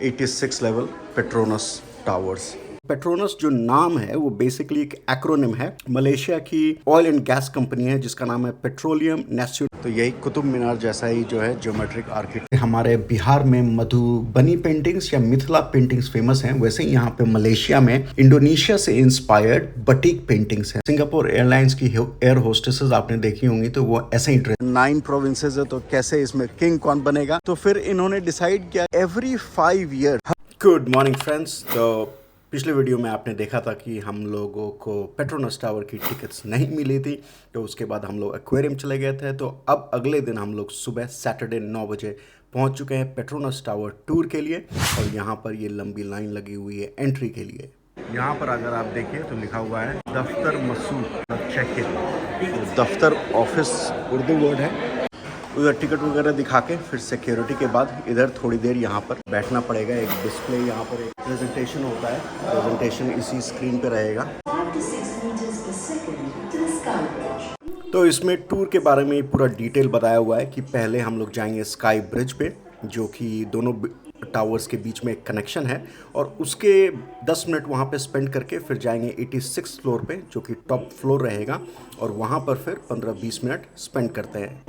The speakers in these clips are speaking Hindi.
86 लेवल पेट्रोनस टावर्स। पेट्रोनस जो नाम है वो बेसिकली एक एक्रोनिम है। मलेशिया की ऑयल एंड गैस कंपनी है जिसका नाम है पेट्रोलियम नेशनल। तो यही कुतुब मीनार जैसा ही जो है ज्योमेट्रिक आर्किटेक्चर। हमारे बिहार में मधुबनी पेंटिंग्स या मिथिला पेंटिंग्स फेमस हैं, वैसे ही यहाँ पे मलेशिया में इंडोनेशिया से इंस्पायर्ड बटीक पेंटिंग्स हैं। सिंगापुर एयरलाइंस की एयर होस्टेसेस आपने देखी होंगी, तो वो ऐसे ही 9 प्रोविंसेस है, तो कैसे इसमें किंग कौन बनेगा। तो फिर इन्होंने डिसाइड किया every 5 year. Good morning friends. तो पिछले वीडियो में आपने देखा था कि हम लोगों को पेट्रोनस टावर की टिकट्स नहीं मिली थी, तो उसके बाद हम लोग एक्वेरियम चले गए थे। तो अब अगले दिन हम लोग सुबह सैटरडे 9 बजे पहुंच चुके हैं पेट्रोनस टावर टूर के लिए। और यहाँ पर ये लंबी लाइन लगी हुई है एंट्री के लिए। यहाँ पर अगर आप देखिए तो लिखा हुआ है दफ्तर मसूद चेक इन। दफ्तर ऑफिस उर्दू वर्ड है। उधर टिकट वगैरह दिखा के फिर सिक्योरिटी के बाद इधर थोड़ी देर यहाँ पर बैठना पड़ेगा। एक डिस्प्ले यहाँ पर एक प्रेजेंटेशन होता है, प्रेजेंटेशन इसी स्क्रीन पे रहेगा। तो इसमें टूर के बारे में पूरा डिटेल बताया हुआ है कि पहले हम लोग जाएंगे स्काई ब्रिज पे, जो कि दोनों टावर्स के बीच में एक कनेक्शन है, और उसके 10 मिनट वहाँ पे स्पेंड करके फिर जाएंगे 86 फ्लोर पे, जो कि टॉप फ्लोर रहेगा, और वहाँ पर फिर 15-20 मिनट स्पेंड करते हैं।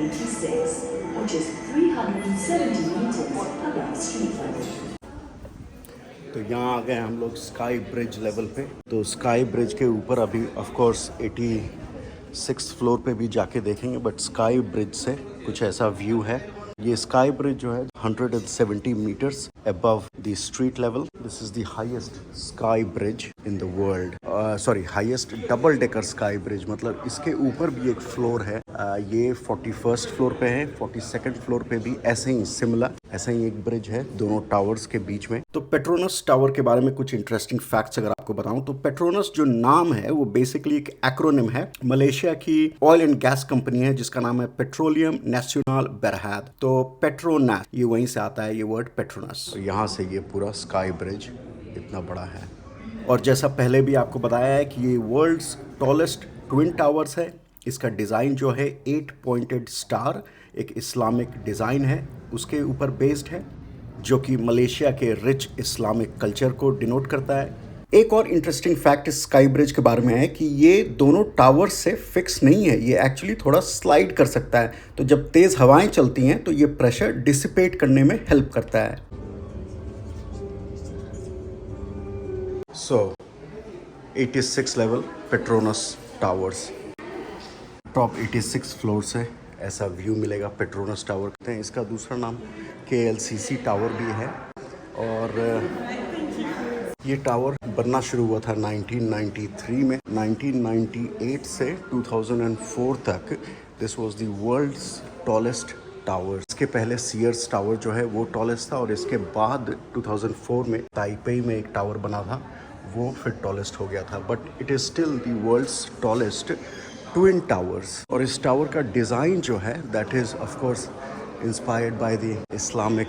तो यहाँ आ गए हम लोग स्काई ब्रिज लेवल पे। तो स्काई ब्रिज के ऊपर अभी ऑफ कोर्स 86 फ्लोर पे भी जाके देखेंगे, बट स्काई ब्रिज से कुछ ऐसा व्यू है। ये स्काई ब्रिज जो है 170 metres above the street level. This is the highest sky bridge in the world, sorry highest double decker sky bridge. मतलब इसके ऊपर भी एक फ्लोर है। ये 41st फ्लोर पे है, 42nd फ्लोर पे भी ऐसे ही सिमिलर ऐसा ही एक ब्रिज है दोनों टावर्स के बीच में। तो पेट्रोनस टावर के बारे में कुछ इंटरेस्टिंग फैक्ट्स अगर आपको बताऊं तो पेट्रोनस जो नाम है वो बेसिकली एक एक्रोनिम है। मलेशिया की ऑयल एंड गैस कंपनी है जिसका नाम है पेट्रोलियम नेशनल बेरहाद। तो पेट्रोनस ये वहीं से आता है, ये वर्ड पेट्रोनस। यहाँ से ये पूरा स्काई ब्रिज इतना बड़ा है। और जैसा पहले भी आपको बताया है कि ये वर्ल्ड्स टॉलेस्ट ट्विन टावर्स है। इसका डिज़ाइन जो है 8 पॉइंटेड स्टार, एक इस्लामिक डिज़ाइन है, उसके ऊपर बेस्ड है, जो कि मलेशिया के रिच इस्लामिक कल्चर को डिनोट करता है। एक और इंटरेस्टिंग फैक्ट इस स्काई ब्रिज के बारे में है कि ये दोनों टावर्स से फिक्स नहीं है, ये एक्चुअली थोड़ा स्लाइड कर सकता है। तो जब तेज़ हवाएं चलती हैं तो ये प्रेशर डिसिपेट करने में हेल्प करता है। सो 86 level Petronas towers, top 86 floor से ऐसा व्यू मिलेगा। पेट्रोनस टावर कहते हैं इसका, दूसरा नाम KLCC टावर भी है। और ये टावर बनना शुरू हुआ था 1993 में। 1998 से 2004 तक this was the world's tallest tower. इसके पहले सीयर्स टावर जो है वो टॉलेस्ट था, और इसके बाद 2004 में ताइपेई में एक टावर बना था, वो फिर टॉलेस्ट हो गया था। But it is still the world's tallest twin towers. और इस टावर का डिज़ाइन जो है that is of course inspired by the Islamic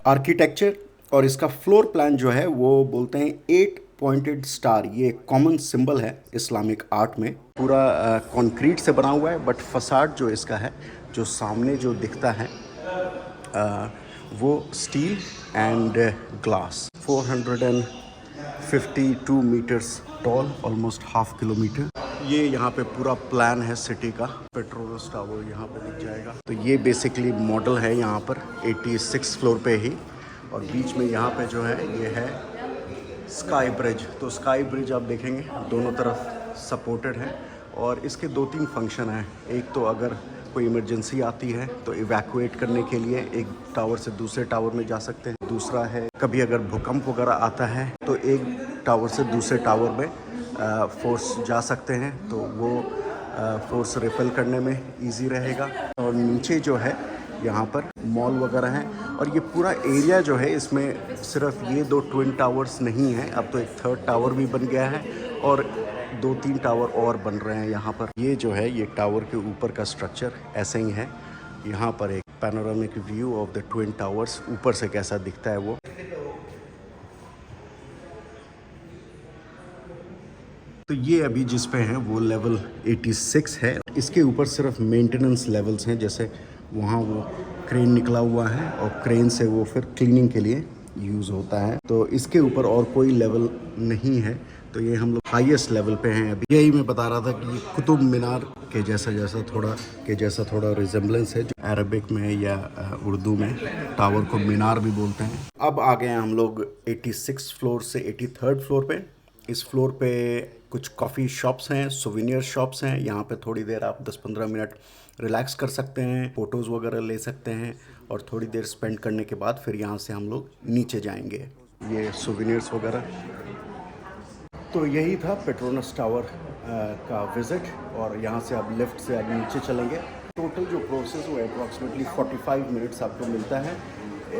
architecture. और इसका फ्लोर प्लान जो है वो बोलते हैं 8 पॉइंटेड स्टार। ये कॉमन सिंबल है इस्लामिक आर्ट में। पूरा कंक्रीट से बना हुआ है, बट फसाड जो इसका है, जो सामने जो दिखता है वो steel and glass. 452 metres tall, almost half kilometre. ये यहाँ पे पूरा प्लान है सिटी का। पेट्रोनस टावर यहाँ पे दिख जाएगा। तो ये बेसिकली मॉडल है यहाँ पर 86 फ्लोर पे ही। और बीच में यहाँ पे जो है ये है स्काई ब्रिज। तो स्काई ब्रिज आप देखेंगे दोनों तरफ सपोर्टेड है, और इसके 2-3 फंक्शन हैं। एक तो अगर कोई इमरजेंसी आती है तो इवैक्यूएट करने के लिए एक टावर से दूसरे टावर में जा सकते हैं। दूसरा है कभी अगर भूकंप वगैरह आता है तो एक टावर से दूसरे टावर में फोर्स जा सकते हैं, तो वो फोर्स रिपेल करने में इजी रहेगा। और नीचे जो है यहाँ पर मॉल वगैरह हैं। और ये पूरा एरिया जो है इसमें सिर्फ ये 2 ट्विन टावर्स नहीं हैं, अब तो एक 3rd टावर भी बन गया है, और 2-3 टावर और बन रहे हैं यहाँ पर। ये जो है ये टावर के ऊपर का स्ट्रक्चर ऐसे ही है। यहाँ पर एक panoramic view of the twin towers, ऊपर से कैसा दिखता है वो। तो ये अभी जिस पे हैं वो लेवल 86 है। इसके ऊपर सिर्फ मेंटेनेंस लेवल्स हैं, जैसे वहाँ वो क्रेन निकला हुआ है, और क्रेन से वो फिर क्लीनिंग के लिए यूज़ होता है। तो इसके ऊपर और कोई लेवल नहीं है, तो ये हम लोग हाईएस्ट लेवल पे हैं अभी। यही मैं बता रहा था कि ये कुतुब मीनार के जैसा थोड़ा रिजेम्बलेंस है, जो अरबिक में या उर्दू में टावर को मीनार भी बोलते हैं। अब आ गए हैं हम लोग 86 फ्लोर से 83rd फ्लोर पे। इस फ्लोर पे कुछ कॉफ़ी शॉप्स हैं, सोविनियर शॉप्स हैं। यहाँ पे थोड़ी देर आप 10-15 मिनट रिलैक्स कर सकते हैं, फ़ोटोज़ वगैरह ले सकते हैं, और थोड़ी देर स्पेंड करने के बाद फिर यहाँ से हम लोग नीचे जाएंगे। ये सोविनियर्स वगैरह। तो यही था पेट्रोनस टावर का विज़िट, और यहाँ से अब लिफ्ट से अब नीचे चलेंगे। टोटल जो प्रोसेस वो अप्रॉक्सीमेटली 45 मिनट्स आपको मिलता है,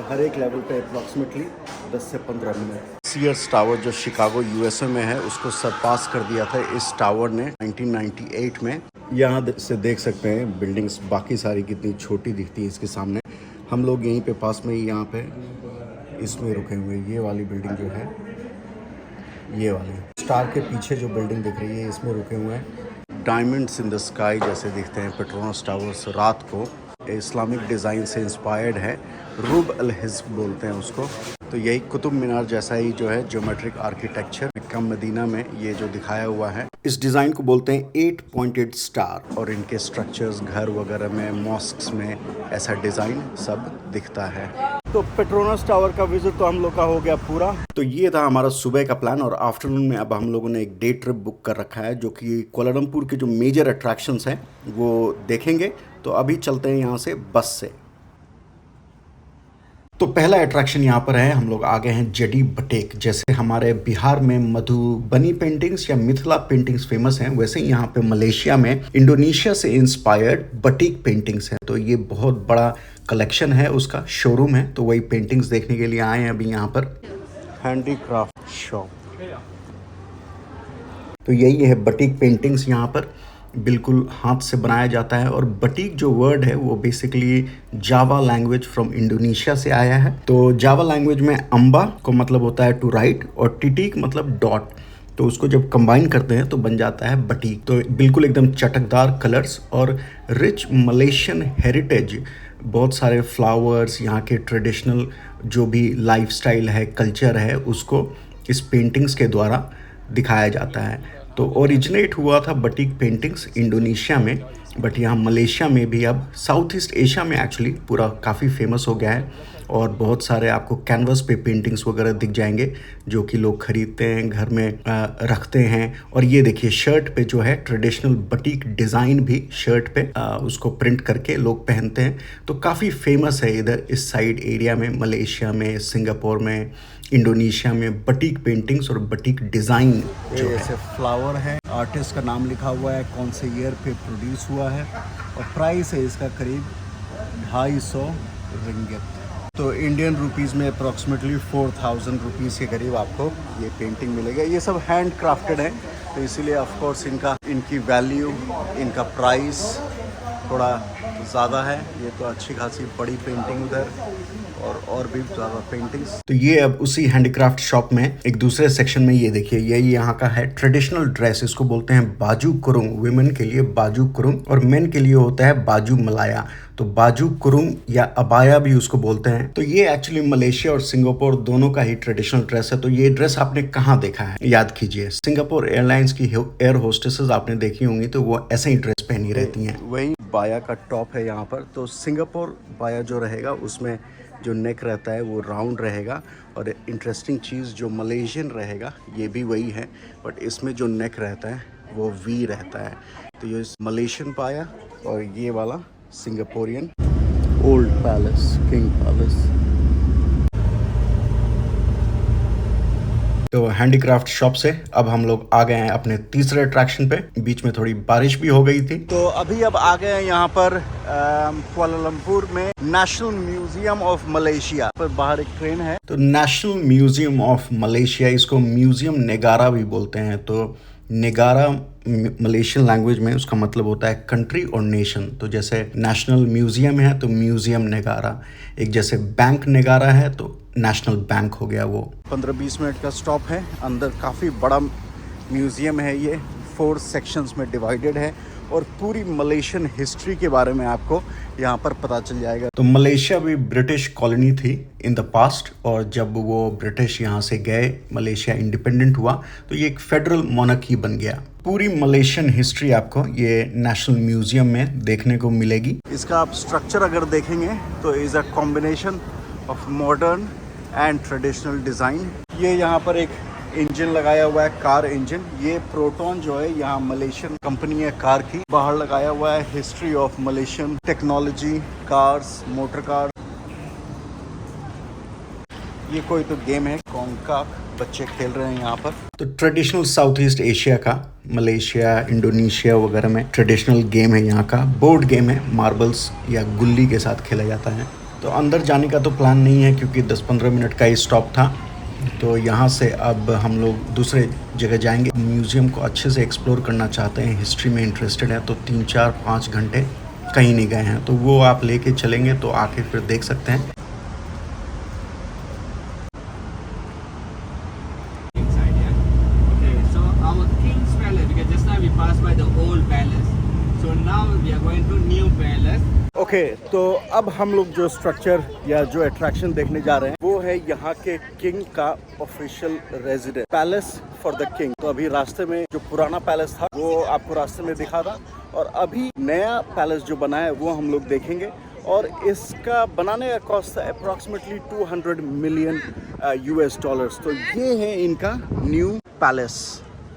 हर एक लेवल पे अप्रॉक्सीमेटली 10 से 15 मिनट। सीयर्स टावर जो शिकागो यूएसए में है, उसको सरपास कर दिया था इस टावर ने 1998 में। यहाँ से देख सकते हैं बिल्डिंग्स बाकी सारी कितनी छोटी दिखती है इसके सामने। हम लोग यहीं पे पास में ही यहाँ पे इसमें रुके हुए, ये वाली बिल्डिंग जो है, ये वाली स्टार के पीछे जो बिल्डिंग दिख रही है, इसमें रुके हुए हैं। डायमंड्स इन द स्काई जैसे दिखते हैं पेट्रोनस टावर्स रात को। इस्लामिक डिज़ाइन से इंस्पायर्ड है, रुब अल हिज़्ब बोलते हैं उसको। तो यही कुतुब मीनार जैसा ही जो है ज्योमेट्रिक आर्किटेक्चर मक्का मदीना में ये जो दिखाया हुआ है, इस डिज़ाइन को बोलते हैं 8 पॉइंटेड स्टार। और इनके स्ट्रक्चर्स घर वगैरह में, मॉस्क्स में ऐसा डिज़ाइन सब दिखता है। तो पेट्रोनस टावर का विजिट तो हम लोग का हो गया पूरा। तो ये था हमारा सुबह का प्लान, और आफ्टरनून में अब हम लोगों ने एक डे ट्रिप बुक कर रखा है, जो कि कोलालमपुर के जो मेजर अट्रैक्शंस हैं वो देखेंगे। तो अभी चलते हैं यहाँ से बस से। तो पहला अट्रैक्शन यहाँ पर है, हम लोग आ गए हैं जडी बटेक। जैसे हमारे बिहार में मधुबनी पेंटिंग्स या मिथिला पेंटिंग्स फेमस हैं, वैसे ही यहाँ पे मलेशिया में इंडोनेशिया से इंस्पायर्ड बटीक पेंटिंग्स हैं। तो ये बहुत बड़ा कलेक्शन है, उसका शोरूम है, तो वही पेंटिंग्स देखने के लिए आए हैं अभी यहाँ पर। हैंडीक्राफ्ट शॉप, तो यही है बटीक पेंटिंग्स। यहाँ पर बिल्कुल हाथ से बनाया जाता है, और बटीक जो वर्ड है वो basically Java language from Indonesia से आया है। तो जावा लैंग्वेज में अम्बा को मतलब होता है टू राइट, और टिटिक मतलब डॉट। तो उसको जब कंबाइन करते हैं तो बन जाता है बटीक। तो बिल्कुल एकदम चटकदार कलर्स और रिच मलेशियन हेरिटेज, बहुत सारे फ्लावर्स, यहाँ के ट्रेडिशनल जो भी लाइफस्टाइल है, कल्चर है, उसको इस पेंटिंग्स के द्वारा दिखाया जाता है। तो ओरिजिनेट हुआ था बटीक पेंटिंग्स इंडोनेशिया में, बट यहाँ मलेशिया में भी अब साउथ ईस्ट एशिया में एक्चुअली पूरा काफ़ी फेमस हो गया है। और बहुत सारे आपको कैनवस पे पेंटिंग्स वगैरह दिख जाएंगे, जो कि लोग खरीदते हैं, घर में रखते हैं। और ये देखिए शर्ट पे जो है ट्रेडिशनल बटीक डिज़ाइन भी शर्ट पे उसको प्रिंट करके लोग पहनते हैं। तो काफ़ी फेमस है इधर इस साइड एरिया में, मलेशिया में, सिंगापुर में, इंडोनेशिया में बटीक पेंटिंग्स और बटीक डिज़ाइन जो है। ऐसे फ्लावर है, आर्टिस्ट का नाम लिखा हुआ है, कौन से ईयर पे प्रोड्यूस हुआ है, और प्राइस है इसका करीब 250 रिंगिट। तो इंडियन रुपीज़ में अप्रॉक्सीमेटली 4000 रुपीज़ के करीब आपको ये पेंटिंग मिलेगा। ये सब हैंड क्राफ्टेड है, तो इसीलिए ऑफकोर्स इनकी वैल्यू, इनका प्राइस थोड़ा ज़्यादा है। ये तो अच्छी खासी बड़ी पेंटिंग उधर, और भी ज़्यादा पेंटिंग्स। तो ये अब उसी हैंडीक्राफ्ट शॉप में एक दूसरे सेक्शन में ये देखिए, यही यहाँ का है ट्रेडिशनल ड्रेस। इसको बोलते हैं बाजू कुरुंग, वुमेन के लिए बाजू कुरुंग, और मेन के लिए होता है बाजू मलाया। तो बाजू कुरुंग या अबाया भी उसको बोलते हैं। तो ये एक्चुअली मलेशिया और सिंगापुर दोनों का ही ट्रेडिशनल ड्रेस है। तो ये ड्रेस आपने कहाँ देखा है, याद कीजिए। सिंगापुर एयरलाइंस की एयर होस्टेसेस आपने देखी होंगी, तो वो ऐसे ही ड्रेस पहनी रहती हैं। वही बाया का टॉप है यहाँ पर। तो सिंगापुर बाया जो रहेगा उसमें जो नेक रहता है वो राउंड रहेगा, और इंटरेस्टिंग चीज़ जो मलेशियन रहेगा ये भी वही है, बट इसमें जो नेक रहता है वो वी रहता है। तो ये मलेशियन पाया, और ये वाला Singaporean old palace, king palace. तो हैंडीक्राफ्ट शॉप से अब हम लोग आ गए हैं अपने तीसरे अट्रैक्शन पे। बीच में थोड़ी बारिश भी हो गई थी। तो अभी अब आ गए हैं यहाँ पर कुआलालंपुर में नेशनल म्यूजियम ऑफ मलेशिया पर। बाहर एक ट्रेन है। तो नेशनल म्यूजियम ऑफ मलेशिया, इसको म्यूजियम नेगारा भी बोलते हैं। तो नेगारा मलेशियन लैंग्वेज में उसका मतलब होता है कंट्री और नेशन। तो जैसे नेशनल म्यूजियम है तो म्यूजियम नेगारा, एक जैसे बैंक नेगारा है तो नेशनल बैंक हो गया वो। 15-20 मिनट का स्टॉप है। अंदर काफ़ी बड़ा म्यूज़ियम है, ये 4 सेक्शंस में डिवाइडेड है, और पूरी मलेशियन हिस्ट्री के बारे में आपको यहाँ पर पता चल जाएगा। तो मलेशिया भी ब्रिटिश कॉलोनी थी इन द पास्ट, और जब वो ब्रिटिश यहाँ से गए, मलेशिया इंडिपेंडेंट हुआ, तो ये एक फेडरल मोनार्की बन गया। पूरी मलेशियन हिस्ट्री आपको ये नेशनल म्यूजियम में देखने को मिलेगी। इसका आप स्ट्रक्चर अगर देखेंगे तो is a combination of modern and traditional design. ये यहाँ पर एक इंजन लगाया हुआ है, कार इंजन। ये प्रोटॉन जो है यहाँ मलेशियन कंपनी है कार की, बाहर लगाया हुआ है। History of Malaysian technology, cars, motor car. ये कोई तो गेम है, कॉन्काक, बच्चे खेल रहे हैं यहाँ पर। तो ट्रेडिशनल साउथ ईस्ट एशिया का, मलेशिया, इंडोनेशिया वगैरह में ट्रेडिशनल गेम है यहाँ का। बोर्ड गेम है, मार्बल्स या गुल्ली के साथ खेला जाता है। तो अंदर जाने का तो प्लान नहीं है क्योंकि 10-15 मिनट का ही स्टॉप था। तो यहाँ से अब हम लोग दूसरे जगह जाएंगे। म्यूज़ियम को अच्छे से एक्सप्लोर करना चाहते हैं, हिस्ट्री में इंटरेस्टेड है, तो 3-4-5 घंटे कहीं नहीं गए हैं, तो वो आप लेके चलेंगे तो आके फिर देख सकते हैं। ओके, तो अब हम लोग जो स्ट्रक्चर या जो अट्रैक्शन देखने जा रहे हैं वो है यहाँ के किंग का official residence, palace for the king. तो अभी रास्ते में जो पुराना पैलेस था वो आपको रास्ते में दिखा था, और अभी नया पैलेस जो बना है वो हम लोग देखेंगे। और इसका बनाने का कॉस्ट था अप्रॉक्सीमेटली $200 मिलियन US। तो ये है इनका न्यू पैलेस,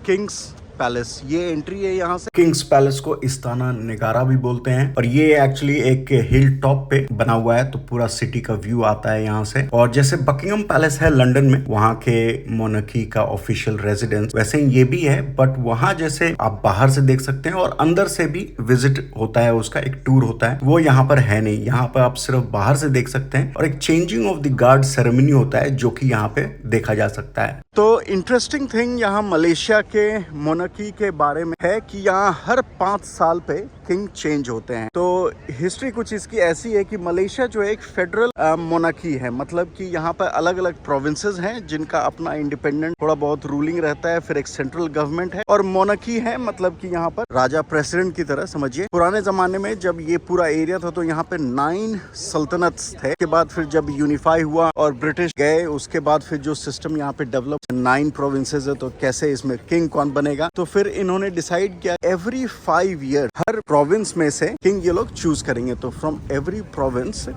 किंग्स पैलेस। ये एंट्री है यहाँ से। किंग्स पैलेस को इस्ताना निगारा भी बोलते हैं, और ये एक्चुअली एक हिल टॉप पे बना हुआ है, तो पूरा सिटी का व्यू आता है यहाँ से। और जैसे बकिंगम पैलेस है लंदन में, वहाँ के मोनार्की का ऑफिशियल रेजिडेंस, वैसे ही ये भी है, बट वहाँ जैसे आप बाहर से देख सकते हैं और अंदर से भी विजिट होता है, उसका एक टूर होता है, वो यहाँ पर है नहीं। यहाँ पर आप सिर्फ बाहर से देख सकते हैं, और एक changing of the guard ceremony होता है जो कि यहाँ पे देखा जा सकता है। तो इंटरेस्टिंग थिंग यहाँ मलेशिया के मोनार्की के बारे में है कि यहाँ हर 5 साल पे किंग चेंज होते हैं। तो हिस्ट्री कुछ इसकी ऐसी है कि मलेशिया जो एक फेडरल मोनार्की है, मतलब कि यहाँ पर अलग अलग प्रोविंसेस हैं जिनका अपना इंडिपेंडेंट थोड़ा बहुत रूलिंग रहता है, फिर एक सेंट्रल गवर्नमेंट है, और मोनार्की है मतलब कि यहाँ पर राजा प्रेसिडेंट की तरह समझिए। पुराने जमाने में जब ये पूरा एरिया था तो यहाँ पे 9 सल्तनत थे। उसके बाद फिर जब यूनिफाई हुआ और ब्रिटिश गए, उसके बाद फिर जो सिस्टम यहाँ पे डेवलप, 9 प्रोविंसेस है, तो कैसे इसमें किंग कौन बनेगा, तो फिर इन्होंने डिसाइड किया एवरी 5 ईयर हर प्रोविंस में से किंग ये लोग चूज करेंगे। तो from every province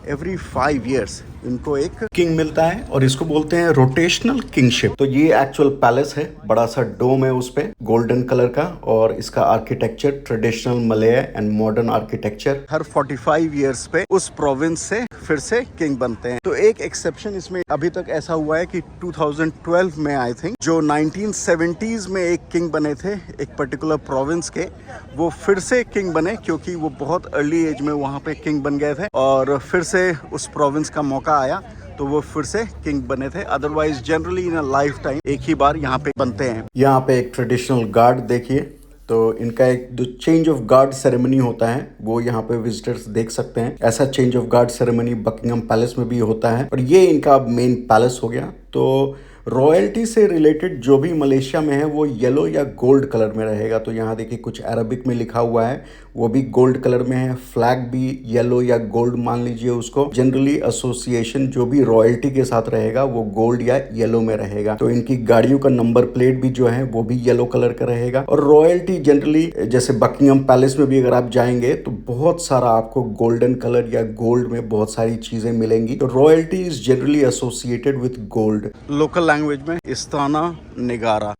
every 5 years इनको एक किंग मिलता है, और इसको बोलते हैं रोटेशनल किंगशिप। तो ये एक्चुअल पैलेस है, बड़ा सा डोम है उस पे, गोल्डन कलर का, और इसका architecture traditional Malay and modern architecture. Her 45 years पे उस प्रोविंस से फिर से किंग बनते हैं। तो एक एक्सेप्शन इसमें अभी तक ऐसा हुआ है कि 2012 में आई थिंक जो 1970s में एक किंग बने थे एक पर्टिकुलर प्रोविंस के, वो फिर से किंग बने क्योंकि वो बहुत अर्ली एज में वहाँ पे किंग बन गए थे, और फिर से उस प्रोविंस का मौका आया तो वो फिर से किंग बने थे। Otherwise generally in a life time एक ही बार यहाँ पे बनते हैं। यहाँ पे एक ट्रेडिशनल गार्ड देखिए, तो इनका एक जो चेंज ऑफ गार्ड सेरेमनी होता है वो यहाँ पे विजिटर्स देख सकते हैं। ऐसा change of guard ceremony Buckingham palace में भी होता है, और ये इनका मेन पैलेस हो गया। तो रॉयल्टी से रिलेटेड जो भी मलेशिया में है वो येलो या गोल्ड कलर में रहेगा। तो यहाँ देखिए कुछ अरबिक में लिखा हुआ है, वो भी गोल्ड कलर में है। फ्लैग भी येलो या गोल्ड मान लीजिए उसको। जनरली एसोसिएशन जो भी रॉयल्टी के साथ रहेगा वो गोल्ड या येलो में रहेगा। तो इनकी गाड़ियों का नंबर प्लेट भी जो है वो भी येलो कलर का रहेगा। और रॉयल्टी जनरली जैसे बकिंगम पैलेस में भी अगर आप जाएंगे तो बहुत सारा आपको गोल्डन कलर या गोल्ड में बहुत सारी चीजें मिलेंगी। तो royalty is generally associated with gold. Local language में इस्ताना निगारा।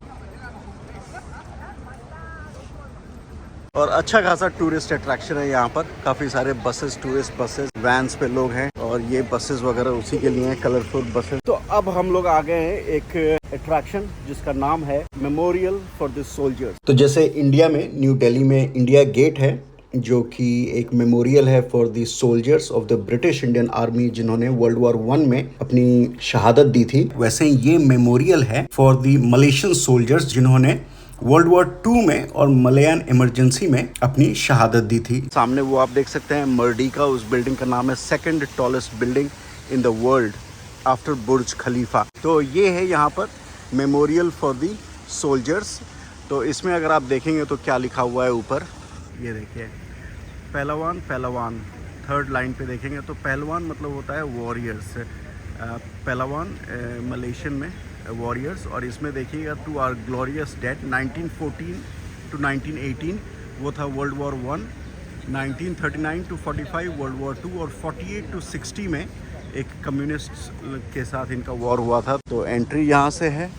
और अच्छा खासा टूरिस्ट अट्रैक्शन है यहाँ पर, काफ़ी सारे बसेस, टूरिस्ट बसेस, वैन्स पे लोग हैं, और ये बसेस वगैरह उसी के लिए हैं, कलरफुल बसेस। तो अब हम लोग आ गए हैं एक अट्रैक्शन जिसका नाम है मेमोरियल फॉर द सोल्जर्स। तो जैसे इंडिया में न्यू दिल्ली में इंडिया गेट है जो कि एक मेमोरियल है for the soldiers of the British Indian army जिन्होंने वर्ल्ड वॉर 1 में अपनी शहादत दी थी, वैसे ये मेमोरियल है फॉर द मलेशियन सोल्जर्स जिन्होंने वर्ल्ड वॉर 2 में और मलयान इमरजेंसी में अपनी शहादत दी थी। सामने वो आप देख सकते हैं मर्डिका, उस बिल्डिंग का नाम है second tallest building in the world after Burj Khalifa. तो ये है यहाँ पर मेमोरियल फॉर दी सोल्जर्स। तो इसमें अगर आप देखेंगे तो क्या लिखा हुआ है ऊपर, ये देखिए पहलवान पहलवान, थर्ड लाइन पे देखेंगे तो पहलवान मतलब होता है वॉरियर्स, पहलवान मलेशियन में वॉरियर्स। और इसमें देखिएगा to our glorious dead 1914 to 1918 वो था world war 1, 1939 to 45 world war 2 और 48 टू 60 में एक कम्युनिस्ट के साथ इनका वॉर हुआ था। तो एंट्री यहाँ से है,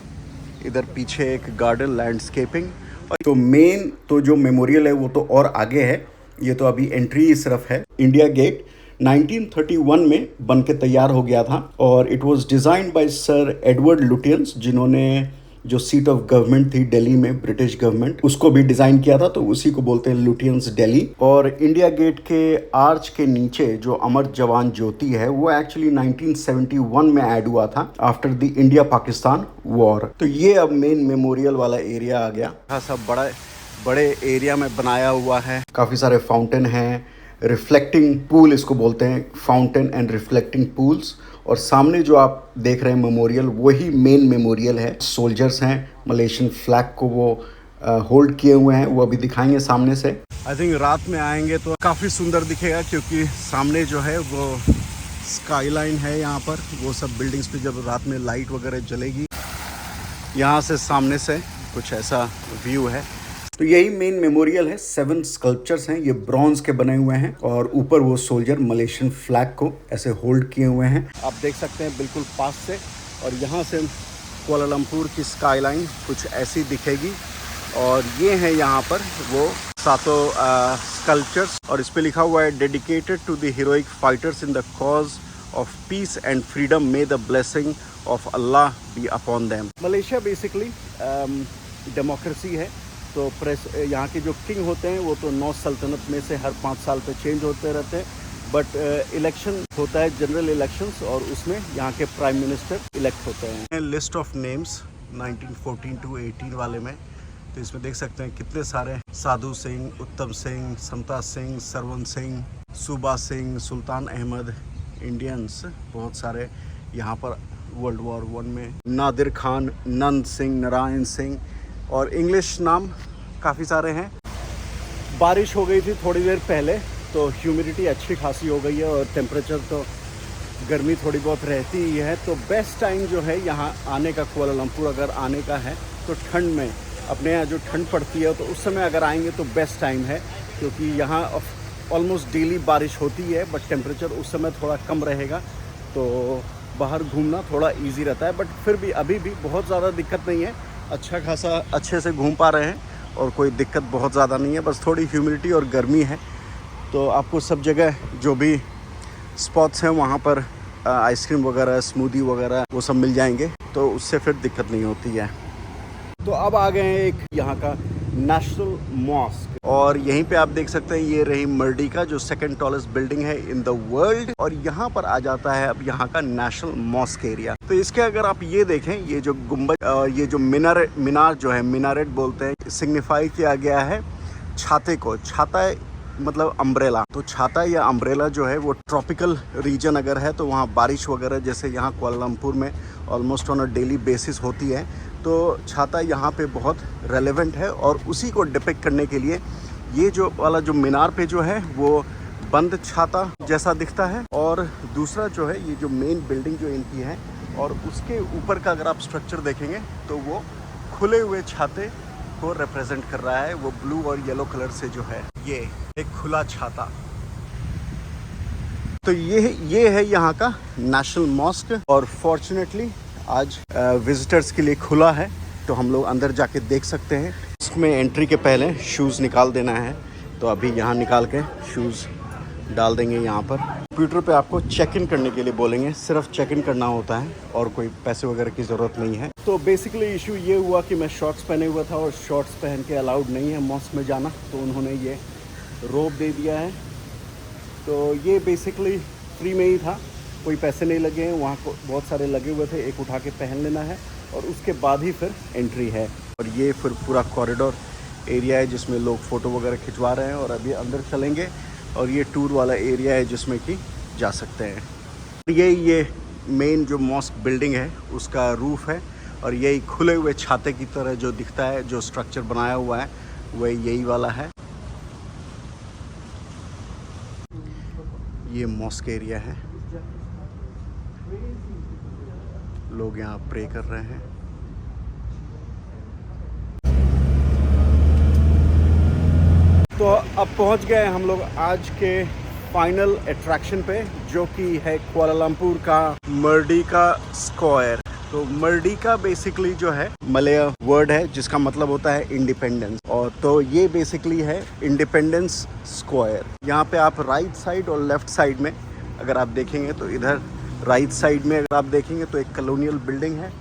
इधर पीछे एक गार्डन लैंडस्केपिंग। और तो मेन तो जो मेमोरियल है वो तो और आगे है, ये तो अभी एंट्री ही सिर्फ है। इंडिया गेट 1931 में बन के तैयार हो गया था और it was designed by sir Edward Lutyens, जिन्होंने जो सीट ऑफ गवर्नमेंट थी दिल्ली में, ब्रिटिश गवर्नमेंट, उसको भी डिज़ाइन किया था, तो उसी को बोलते हैं लुटियंस दिल्ली। और इंडिया गेट के आर्च के नीचे जो अमर जवान ज्योति है वो एक्चुअली 1971 में ऐड हुआ था after the India Pakistan war. तो ये अब मेन मेमोरियल वाला एरिया आ गया, खासा बड़े एरिया में बनाया हुआ है। काफ़ी सारे फाउंटेन हैं, रिफ्लेक्टिंग पूल इसको बोलते हैं, फाउंटेन एंड रिफ्लेक्टिंग पूल्स। और सामने जो आप देख रहे हैं मेमोरियल, वही मेन मेमोरियल है। सोल्जर्स हैं, मलेशियन फ्लैग को वो होल्ड किए हुए हैं, वो अभी दिखाएंगे सामने से। आई थिंक रात में आएंगे तो काफ़ी सुंदर दिखेगा, क्योंकि सामने जो है वो स्काईलाइन है यहाँ पर, वो सब बिल्डिंग्स पे जब रात में लाइट वगैरह जलेगी, यहाँ से सामने से कुछ ऐसा व्यू है। तो यही मेन मेमोरियल है। 7 स्कल्पचर्स हैं, ये ब्रॉन्ज के बने हुए हैं और ऊपर वो सोल्जर मलेशियन फ्लैग को ऐसे होल्ड किए हुए हैं, आप देख सकते हैं बिल्कुल पास से। और यहाँ से कुआलालंपुर की स्काईलाइन कुछ ऐसी दिखेगी। और ये है यहाँ पर वो 7 स्कल्पचर्स, और इस पे लिखा हुआ है dedicated to the heroic fighters in the cause of peace and freedom, may the blessing of Allah be upon them. Malaysia basically democracy है, तो प्रेस यहाँ के जो किंग होते हैं वो तो 9 सल्तनत में से हर 5 साल पे चेंज होते रहते हैं, बट इलेक्शन होता है, जनरल इलेक्शंस, और उसमें यहाँ के प्राइम मिनिस्टर इलेक्ट होते हैं। लिस्ट ऑफ नेम्स 1914 टू 18 वाले में, तो इसमें देख सकते हैं कितने सारे, साधु सिंह, उत्तम सिंह, समता सिंह, सरवन सिंह, सूबा सिंह, सुल्तान अहमद, इंडियंस बहुत सारे यहाँ पर वर्ल्ड वॉर 1 में, नादिर खान, नंद सिंह, नारायण सिंह, और इंग्लिश नाम काफ़ी सारे हैं। बारिश हो गई थी थोड़ी देर पहले, तो ह्यूमिडिटी अच्छी खासी हो गई है और टेम्परेचर तो गर्मी थोड़ी बहुत रहती ही है। तो बेस्ट टाइम जो है यहाँ आने का, कुआलालंपुर अगर आने का है तो ठंड में, अपने यहाँ जो ठंड पड़ती है तो उस समय अगर आएंगे तो बेस्ट टाइम है, क्योंकि यहाँ ऑलमोस्ट डेली बारिश होती है, बट टेम्परेचर उस समय थोड़ा कम रहेगा, तो बाहर घूमना थोड़ा ईजी रहता है। बट फिर भी अभी भी बहुत ज़्यादा दिक्कत नहीं है, अच्छा खासा अच्छे से घूम पा रहे हैं और कोई दिक्कत बहुत ज़्यादा नहीं है, बस थोड़ी ह्यूमिडिटी और गर्मी है। तो आपको सब जगह जो भी स्पॉट्स हैं वहाँ पर आइसक्रीम वगैरह, स्मूदी वगैरह वो सब मिल जाएंगे, तो उससे फिर दिक्कत नहीं होती है। तो अब आ गए हैं एक यहाँ का नेशनल मॉस्क, और यहीं पे आप देख सकते हैं ये रही मर्डी का जो 2nd टॉलेस्ट बिल्डिंग है इन द वर्ल्ड, और यहाँ पर आ जाता है अब यहाँ का नेशनल मॉस्क एरिया। तो इसके अगर आप ये देखें, ये जो गुम्बद, ये जो मीनार जो है, मिनारेट बोलते हैं, सिग्निफाई किया गया है छाते को। छाता मतलब अम्ब्रेला, तो छाता या अम्ब्रेला जो है वो ट्रॉपिकल रीजन अगर है तो वहाँ बारिश वगैरह जैसे यहाँ कुआलालंपुर में almost on a daily basis होती है, तो छाता यहाँ पे बहुत रेलेवेंट है। और उसी को डिपिक्ट करने के लिए ये जो वाला जो मीनार पे जो है वो बंद छाता जैसा दिखता है, और दूसरा जो है ये जो मेन बिल्डिंग जो इनकी है, और उसके ऊपर का अगर आप स्ट्रक्चर देखेंगे तो वो खुले हुए छाते को रिप्रेजेंट कर रहा है, वो ब्लू और येलो कलर से जो है ये एक खुला छाता। तो ये है यहाँ का नेशनल मॉस्क, और फॉर्चुनेटली आज विजिटर्स के लिए खुला है, तो हम लोग अंदर जाके देख सकते हैं। इसमें एंट्री के पहले शूज़ निकाल देना है, तो अभी यहाँ निकाल के शूज़ डाल देंगे यहाँ पर। कंप्यूटर पे आपको चेक इन करने के लिए बोलेंगे, सिर्फ चेक इन करना होता है और कोई पैसे वगैरह की ज़रूरत नहीं है। तो बेसिकली इशू ये हुआ कि मैं शॉर्ट्स पहने हुआ था और शॉर्ट्स पहन के अलाउड नहीं है मॉस्क में जाना, तो उन्होंने ये रोप दे दिया है। तो ये बेसिकली फ्री में ही था, कोई पैसे नहीं लगे हैं, वहाँ को बहुत सारे लगे हुए थे, एक उठा के पहन लेना है और उसके बाद ही फिर एंट्री है। और ये फिर पूरा कॉरिडोर एरिया है जिसमें लोग फ़ोटो वगैरह खिंचवा रहे हैं, और अभी अंदर चलेंगे और ये टूर वाला एरिया है जिसमें कि जा सकते हैं। ये मेन जो मॉस्क बिल्डिंग है उसका रूफ़ है, और यही खुले हुए छाते की तरह जो दिखता है, जो स्ट्रक्चर बनाया हुआ है वह यही वाला है। ये मॉस्क एरिया है, लोग यहाँ प्रे कर रहे हैं। तो अब पहुँच गए हम लोग आज के फाइनल अट्रैक्शन पे, जो कि है कुआलालंपुर का मर्डिका स्क्वायर। तो मर्डिका बेसिकली जो है मलय वर्ड है जिसका मतलब होता है इंडिपेंडेंस, और तो ये बेसिकली है इंडिपेंडेंस स्क्वायर। यहाँ पे आप राइट साइड और लेफ्ट साइड में अगर आप देखेंगे तो इधर राइट साइड में अगर आप देखेंगे तो एक कॉलोनियल बिल्डिंग है,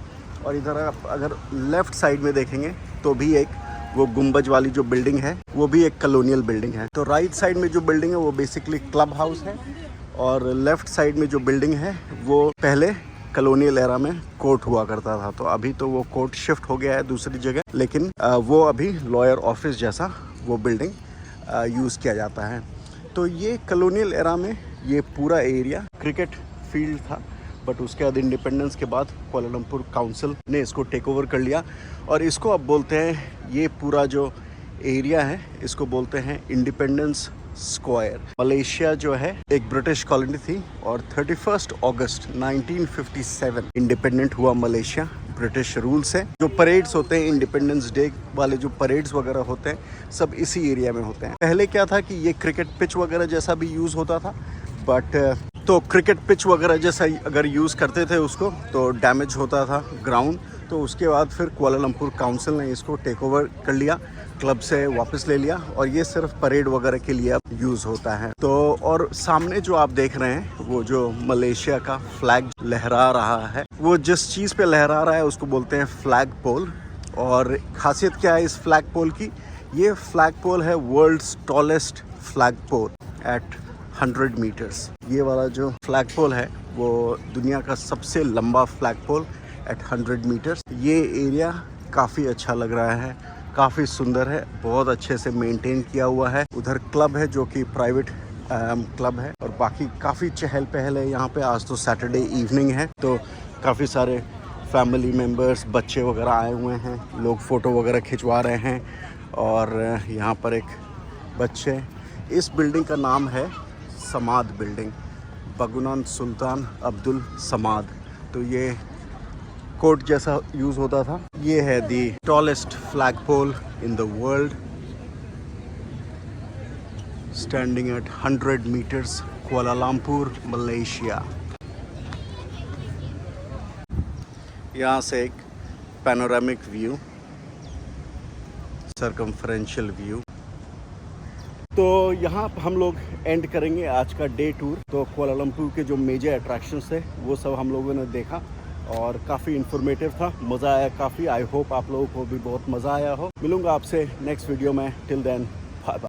और इधर आप अगर लेफ्ट साइड में देखेंगे तो भी एक वो गुंबज वाली जो बिल्डिंग है वो भी एक कॉलोनियल बिल्डिंग है। तो राइट साइड में जो बिल्डिंग है वो बेसिकली क्लब हाउस है, और लेफ्ट साइड में जो बिल्डिंग है वो पहले कॉलोनियल एरा में कोर्ट हुआ करता था। तो अभी तो वो कोर्ट शिफ्ट हो गया है दूसरी जगह, लेकिन वो अभी लॉयर ऑफिस जैसा वो बिल्डिंग यूज़ किया जाता है। तो ये कॉलोनियल एरा में ये पूरा एरिया क्रिकेट फील्ड था, बट उसके बाद इंडिपेंडेंस के बाद कुआलालंपुर काउंसिल ने इसको टेक ओवर कर लिया, और इसको अब बोलते हैं, ये पूरा जो एरिया है इसको बोलते हैं इंडिपेंडेंस स्क्वायर। मलेशिया जो है एक ब्रिटिश कॉलोनी थी, और 31 अगस्त 1957 इंडिपेंडेंट हुआ मलेशिया ब्रिटिश रूल से। जो परेड्स होते हैं इंडिपेंडेंस डे वाले, जो परेड्स वगैरह होते हैं सब इसी एरिया में होते हैं। पहले क्या था कि ये क्रिकेट पिच वगैरह जैसा भी यूज़ होता था, बट तो क्रिकेट पिच वगैरह जैसा अगर यूज़ करते थे उसको तो डैमेज होता था ग्राउंड। तो उसके बाद फिर कुआलालंपुर काउंसिल ने इसको टेक ओवर कर लिया, क्लब से वापस ले लिया, और ये सिर्फ परेड वगैरह के लिए अब यूज़ होता है। तो और सामने जो आप देख रहे हैं वो जो मलेशिया का फ्लैग लहरा रहा है, वो जिस चीज़ पे लहरा रहा है उसको बोलते हैं फ्लैग पोल। और खासियत क्या है इस फ्लैग पोल की? ये फ्लैग पोल है world's tallest flag pole at 100 metres. ये वाला जो फ्लैग पोल है वो दुनिया का सबसे लंबा फ्लैग पोल एट 100 मीटर्स। ये एरिया काफ़ी अच्छा लग रहा है, काफ़ी सुंदर है, बहुत अच्छे से मेंटेन किया हुआ है। उधर क्लब है जो कि प्राइवेट क्लब है, और बाकी काफ़ी चहल पहल है यहाँ पे। आज तो सैटरडे इवनिंग है, तो काफ़ी सारे फैमिली मेम्बर्स, बच्चे वगैरह आए हुए हैं, लोग फ़ोटो वगैरह खिंचवा रहे हैं। और यहाँ पर एक बच्चे, इस बिल्डिंग का नाम है समाद बिल्डिंग, बगुनान सुल्तान अब्दुल समाद। तो ये कोर्ट जैसा यूज़ होता था। ये है the tallest flag pole in the world, standing at 100 metres, Kuala Lumpur Malaysia. यहाँ से एक पैनोरामिक व्यू, सर्कमफरेंशियल व्यू। तो यहाँ हम लोग एंड करेंगे आज का डे टूर। तो कुआलालंपुर के जो मेजर अट्रैक्शंस थे वो सब हम लोगों ने देखा, और काफ़ी इन्फॉर्मेटिव था, मज़ा आया काफ़ी। आई होप आप लोगों को भी बहुत मज़ा आया हो। मिलूंगा आपसे नेक्स्ट वीडियो में। Till then bye bye.